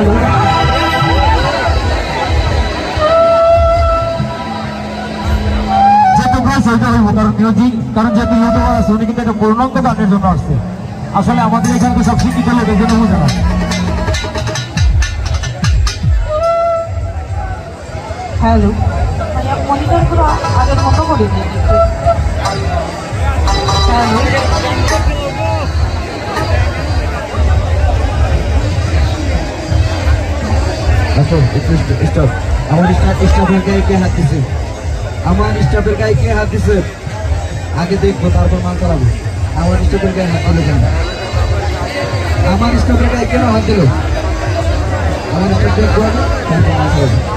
Hello কারণ যেহেতু YouTuber আছে উনি কিন্তু একটা পূর্ণাঙ্গ গানের জন্য আসছে। আসলে আমাদের এখানে তো সব শিক্ষিত লোক এই জন্য বুঝে না। হ্যালো মনিটরগুলো আগের মতো করে দিন। হ্যালো আচ্ছা একটু স্টপ। আমার স্টাফের গায়ে কে হাত দিছে? আমার স্টাফের গায়ে কে হাত দিছে? আগে দেখবো তারপর মাল চালাবো। আমার স্টাফের গায়ে হাত দিল কেন? আমার স্টাফের গায়ে কেন হাত দিল? আমার স্টাফ দেখবো তারপর মাল চালাবো।